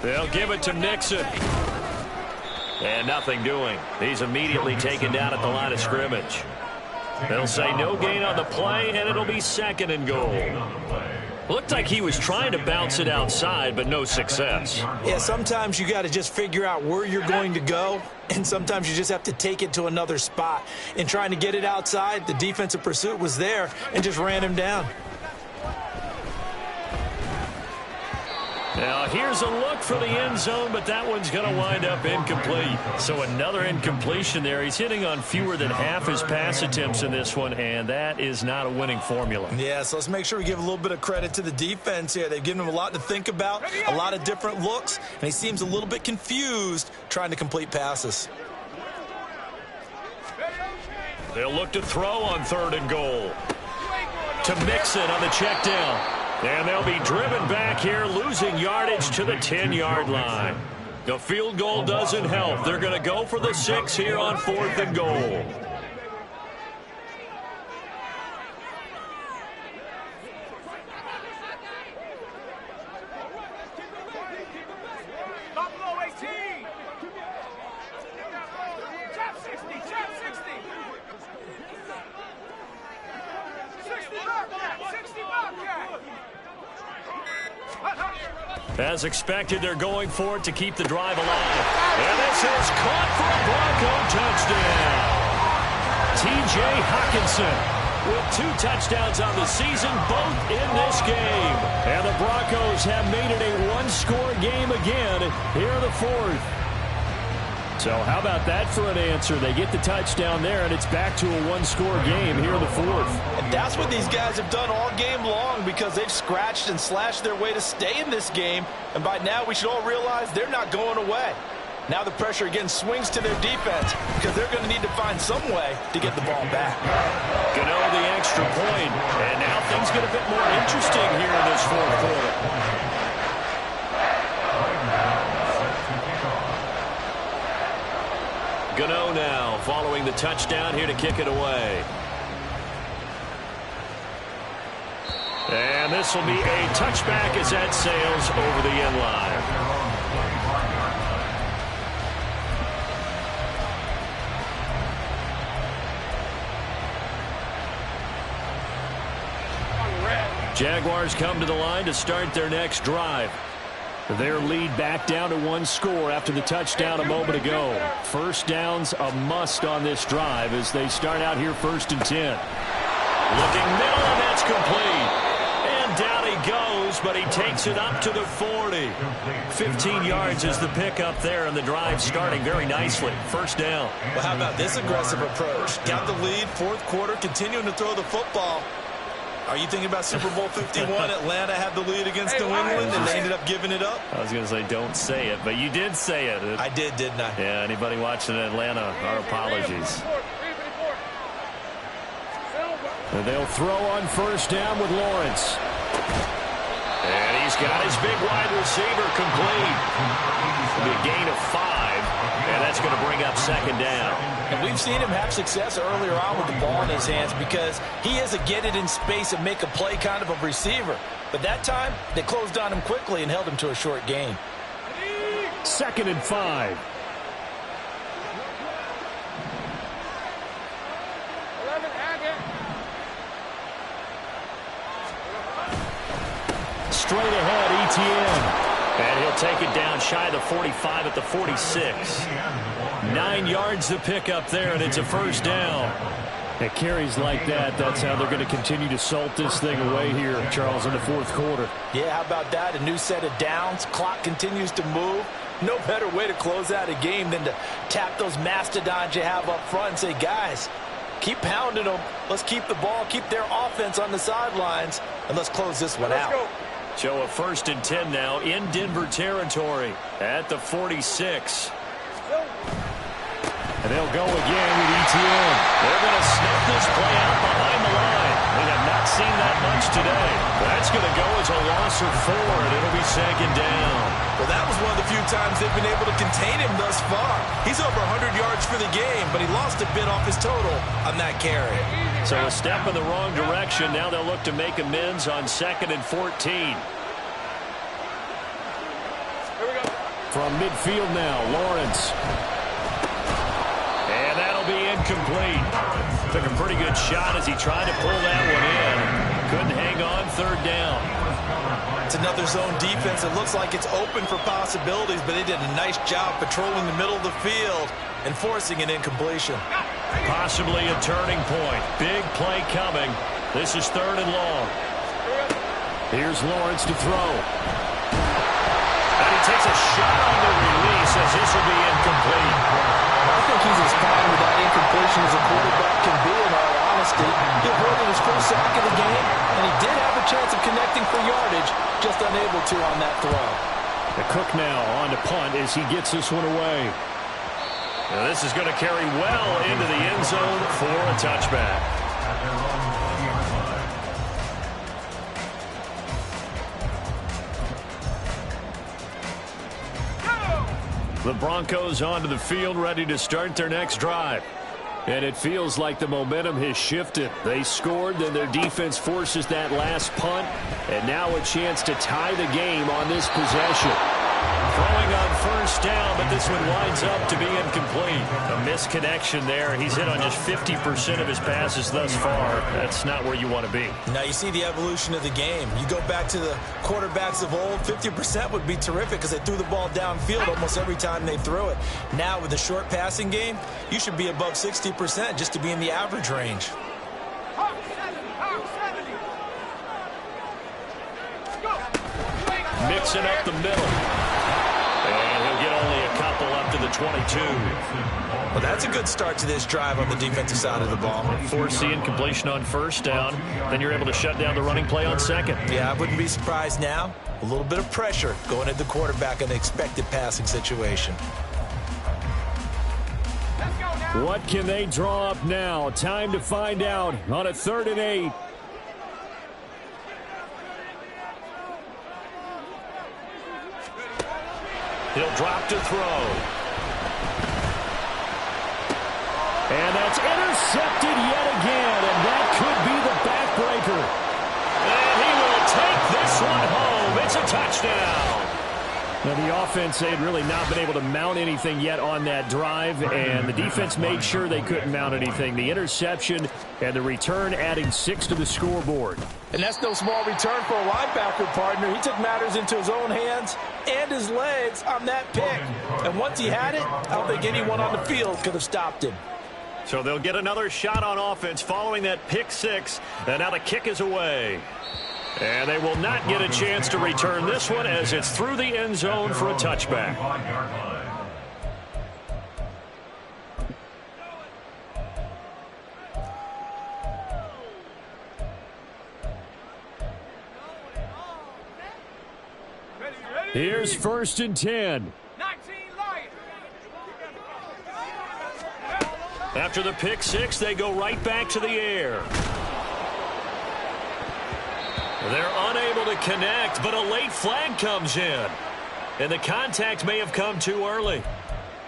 They'll give it to Nixon. And nothing doing. He's immediately taken down at the line of scrimmage. They'll say no gain on the play, and it'll be 2nd and goal. Looked like he was trying to bounce it outside, but no success. Yeah, sometimes you got to just figure out where you're going to go, and sometimes you just have to take it to another spot. In trying to get it outside, the defensive pursuit was there and just ran him down. Now, here's a look for the end zone, but that one's going to wind up incomplete. So another incompletion there. He's hitting on fewer than half his pass attempts in this one, and that is not a winning formula. Yeah, so let's make sure we give a little bit of credit to the defense here. They've given him a lot to think about, a lot of different looks, and he seems a little bit confused trying to complete passes. They'll look to throw on 3rd and goal. To Mixon on the check down. And they'll be driven back here, losing yardage to the 10-yard line. The field goal doesn't help. They're going to go for the 6 here on 4th and goal. As expected, they're going for it to keep the drive alive. And this is caught for a Bronco touchdown. T.J. Hockenson with 2 touchdowns on the season, both in this game. And the Broncos have made it a 1-score game again here in the 4th. So how about that for an answer? They get the touchdown there, and it's back to a 1-score game here in the 4th. And that's what these guys have done all game long, because they've scratched and slashed their way to stay in this game. And by now, we should all realize they're not going away. Now the pressure again swings to their defense, because they're going to need to find some way to get the ball back. Gano the extra point, and now things get a bit more interesting here in this 4th quarter. Gano now following the touchdown here to kick it away. And this will be a touchback as that sails over the end line. Jaguars come to the line to start their next drive. Their lead back down to 1 score after the touchdown a moment ago. 1st down's a must on this drive as they start out here 1st and 10. Looking middle, and that's complete. And down he goes, but he takes it up to the 40. 15 yards is the pickup there, and the drive starting very nicely. 1st down. Well, how about this aggressive approach? Got the lead, 4th quarter, continuing to throw the football. Are you thinking about Super Bowl 51? Atlanta had the lead against New England, and they ended up giving it up? I was going to say don't say it, but you did say it. I did, didn't I? Yeah, anybody watching Atlanta, our apologies. And they'll throw on 1st down with Lawrence. And he's got his big wide receiver complete. It'll be a gain of 5, and that's going to bring up 2nd down. And we've seen him have success earlier on with the ball in his hands, because he is a get it in space and make a play kind of a receiver. But that time, they closed on him quickly and held him to a short gain. 2nd and 5. Straight ahead, ETN. And he'll take it down shy of the 45 at the 46. 9 yards to pick up there, and it's a 1st down. At carries like that, that's how they're going to continue to salt this thing away here, Charles, in the 4th quarter. Yeah, how about that? A new set of downs. Clock continues to move. No better way to close out a game than to tap those mastodons you have up front and say, guys, keep pounding them. Let's keep the ball, keep their offense on the sidelines, and let's close this one out. Show a 1st and 10 now in Denver territory at the 46. And they'll go again with ETN. They're going to snuff this play out behind the line. We have not seen that much today. That's going to go as a loss of 4, and it'll be second down. Well, that was one of the few times they've been able to contain him thus far. He's over 100 yards for the game, but he lost a bit off his total on that carry. So a step in the wrong direction. Now they'll look to make amends on 2nd and 14. From midfield now, Lawrence. And that'll be incomplete. Took a pretty good shot as he tried to pull that one in. Couldn't hang on, 3rd down. It's another zone defense. It looks like it's open for possibilities, but they did a nice job patrolling the middle of the field and forcing an incompletion. Possibly a turning point. Big play coming. This is 3rd and long. Here's Lawrence to throw. And he takes a shot on the release as this will be incomplete. I think he's as fine with that incompletion as a quarterback can be, in all honesty. He avoided his first sack of the game, and he did have a chance of connecting for yardage, just unable to on that throw. The Cook now on to punt as he gets this one away. Now this is going to carry well into the end zone for a touchback. The Broncos onto the field, ready to start their next drive. And it feels like the momentum has shifted. They scored, then their defense forces that last punt, and now a chance to tie the game on this possession. Throwing on 1st down, but this one winds up to be incomplete. A misconnection there. He's hit on just 50% of his passes thus far. That's not where you want to be. Now you see the evolution of the game. You go back to the quarterbacks of old, 50% would be terrific because they threw the ball downfield almost every time they threw it. Now with the short passing game, you should be above 60% just to be in the average range. Mixing up the middle. And he'll get only a couple up to the 22. Well, that's a good start to this drive on the defensive side of the ball. Force the incompletion on 1st down. Then you're able to shut down the running play on 2nd. Yeah, I wouldn't be surprised now. A little bit of pressure going at the quarterback in an expected passing situation. What can they draw up now? Time to find out on a 3rd and 8. He'll drop to throw. And that's intercepted yet again, and that could be the backbreaker. And he will take this one home. It's a touchdown. Now, the offense, they had really not been able to mount anything yet on that drive, and the defense made sure they couldn't mount anything. The interception and the return adding 6 to the scoreboard. And that's no small return for a linebacker, partner. He took matters into his own hands and his legs on that pick. And once he had it, I don't think anyone on the field could have stopped him. So they'll get another shot on offense following that pick 6, and now the kick is away. And they will not get a chance to return this one as it's through the end zone for a touchback. Here's 1st and 10. After the pick 6, they go right back to the air. They're unable to connect, but a late flag comes in. And the contact may have come too early.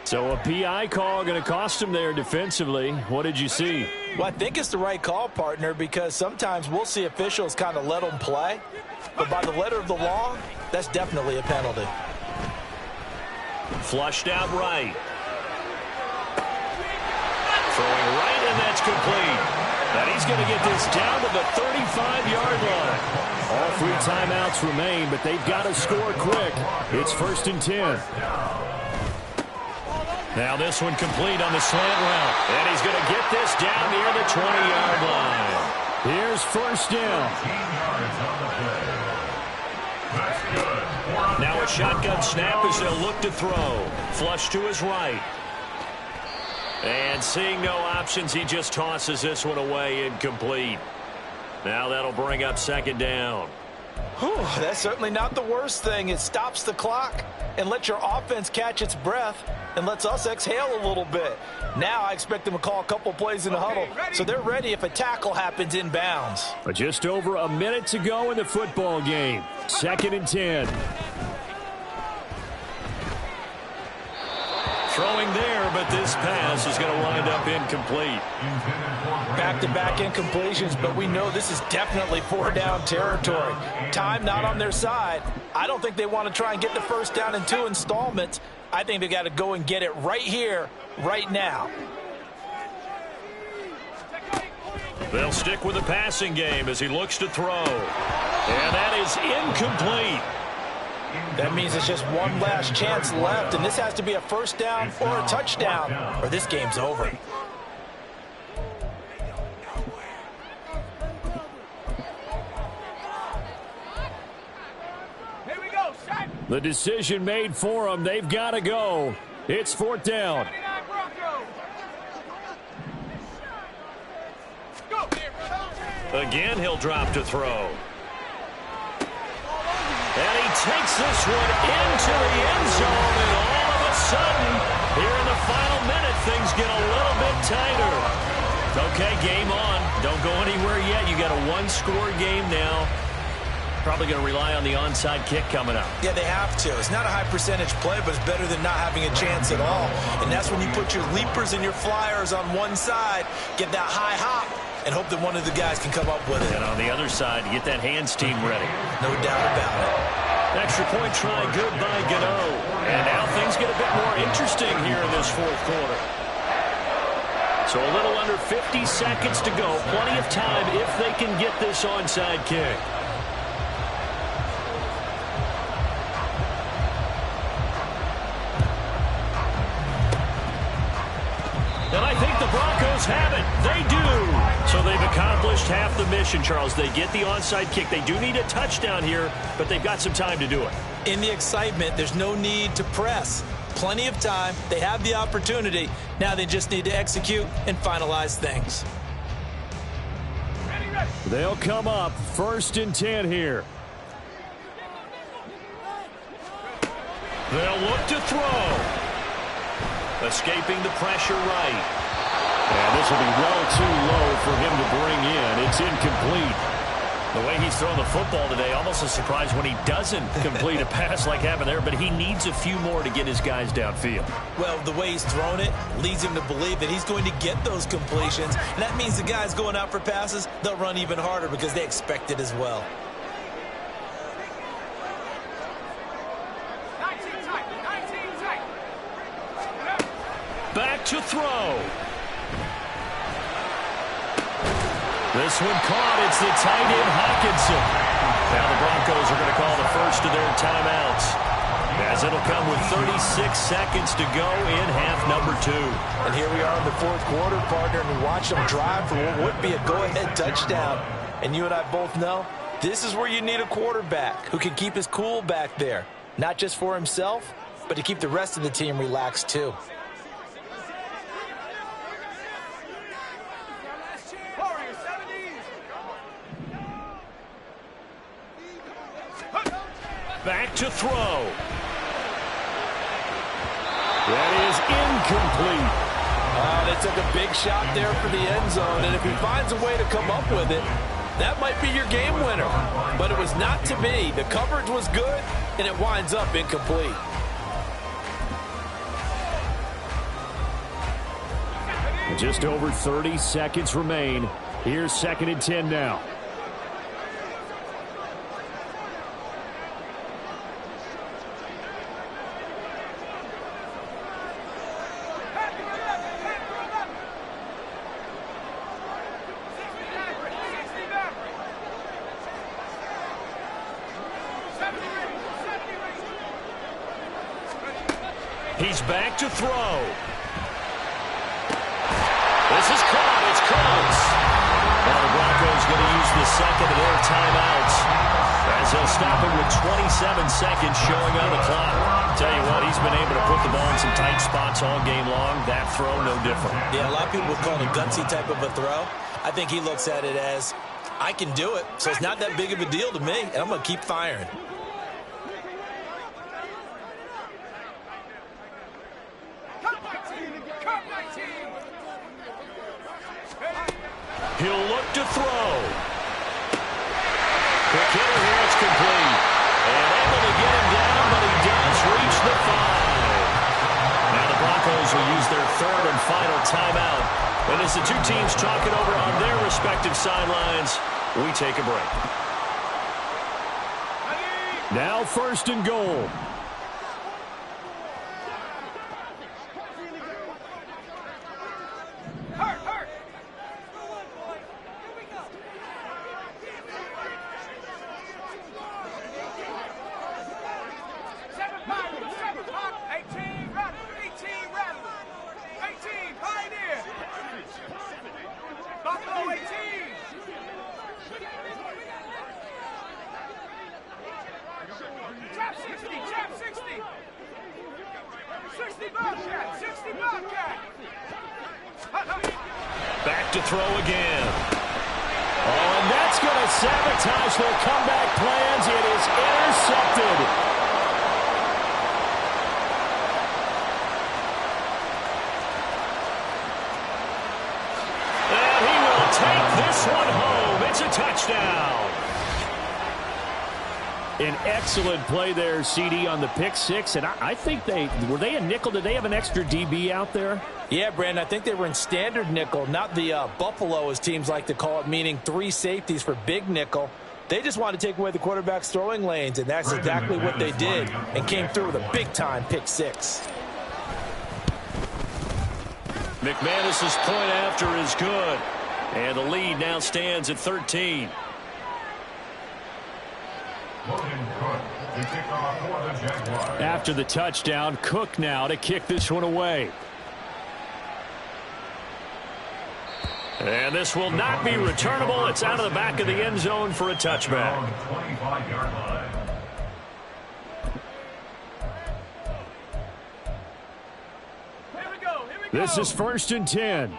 So a PI call going to cost them there defensively. What did you see? Well, I think it's the right call, partner, because sometimes we'll see officials kind of let them play. But by the letter of the law, that's definitely a penalty. Flushed out right. Throwing right, and that's complete. And he's going to get this down to the 35-yard line. All 3 timeouts remain, but they've got to score quick. It's 1st and 10. Now this one complete on the slant route. And he's going to get this down near the 20-yard line. Here's 1st down. Now a shotgun snap as they'll look to throw. Flush to his right. And seeing no options, he just tosses this one away incomplete. Now that'll bring up 2nd down. Whew, that's certainly not the worst thing. It stops the clock and lets your offense catch its breath and lets us exhale a little bit. Now I expect them to call a couple plays in the huddle, so they're ready if a tackle happens inbounds. But just over a minute to go in the football game. 2nd and 10. Throwing there, but this pass is going to wind up incomplete. Back-to-back incompletions, but we know this is definitely 4-down territory. Time not on their side. I don't think they want to try and get the first down in 2 installments. I think they got to go and get it right here, right now. They'll stick with the passing game as he looks to throw. And that is incomplete. That means it's just one last chance left, and this has to be a first down or a touchdown, or this game's over. Here we go, set. The decision made for them. They've got to go. It's 4th down. 79 Broncos. Go. Again, he'll drop to throw. And he takes this one into the end zone, and all of a sudden, here in the final minute, things get a little bit tighter. Okay, game on. Don't go anywhere yet. You got a one-score game now. Probably going to rely on the onside kick coming up. Yeah, they have to. It's not a high percentage play, but it's better than not having a chance at all. And that's when you put your leapers and your flyers on one side, get that high hop, and hope that one of the guys can come up with it. And on the other side, get that hands team ready. No doubt about it. Extra point try good by Gano. And now things get a bit more interesting here in this 4th quarter. So a little under 50 seconds to go. Plenty of time if they can get this onside kick. And I think the Broncos have it. They do. So they've accomplished half the mission, Charles. They get the onside kick. They do need a touchdown here, but they've got some time to do it. In the excitement, there's no need to press. Plenty of time. They have the opportunity. Now they just need to execute and finalize things. Ready, ready. They'll come up 1st and 10 here. They'll look to throw. Escaping the pressure right. And this will be well too low for him to bring in. It's incomplete. The way he's throwing the football today, almost a surprise when he doesn't complete a pass like happened there, but he needs a few more to get his guys downfield. Well, the way he's thrown it leads him to believe that he's going to get those completions. And that means the guys going out for passes, they'll run even harder because they expect it as well. 19 tight, 19 tight. Back to throw. This one caught. It's the tight end, Hawkinson. Now the Broncos are going to call the first of their timeouts, as it'll come with 36 seconds to go in half number 2. And here we are in the 4th quarter, partner, and we watch them drive for what would be a go-ahead touchdown. And you and I both know this is where you need a quarterback who can keep his cool back there, not just for himself, but to keep the rest of the team relaxed too. Back to throw. That is incomplete. They took a big shot there for the end zone, and if he finds a way to come up with it, that might be your game winner. But it was not to be. The coverage was good, and it winds up incomplete. Just over 30 seconds remain. Here's 2nd and 10 now. He's back to throw. This is caught. It's close. Now the Broncos going to use the second of their timeouts, as they'll stop it with 27 seconds showing on the clock. Tell you what, he's been able to put the ball in some tight spots all game long. That throw, no different. Yeah, a lot of people would call it a gutsy type of a throw. I think he looks at it as I can do it, so it's not that big of a deal to me, and I'm going to keep firing. He'll look to throw. Quick hitter here, it's complete. And able to get him down, but he does reach the 5. Now the Broncos will use their third and final timeout. And as the two teams talk it over on their respective sidelines, we take a break. Now 1st and goal. Back to throw again. Oh, and that's going to sabotage their comeback plans. It is intercepted. And he will take this one home. It's a touchdown. An excellent play there, CD, on the pick six. And I think were they a nickel? Did they have an extra DB out there? Yeah, Brandon, I think they were in standard nickel, not the Buffalo, as teams like to call it, meaning 3 safeties for big nickel. They just wanted to take away the quarterback's throwing lanes, and that's exactly what they did, and came through with a big-time pick six. McManus's point after is good, and the lead now stands at 13. After the touchdown, Cook now to kick this one away. And this will not be returnable. It's out of the back of the end zone for a touchback. This is 1st and 10.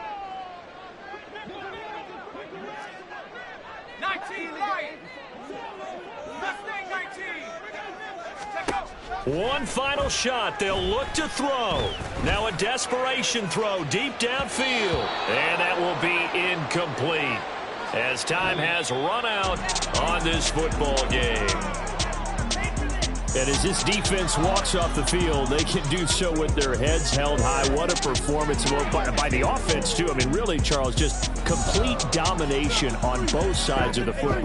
19 Lions. Mustang 19. One final shot. They'll look to throw. Now a desperation throw deep downfield. And that will be incomplete as time has run out on this football game. And as this defense walks off the field, they can do so with their heads held high. What a performance by the offense, too. I mean, really, Charles, just complete domination on both sides of the football.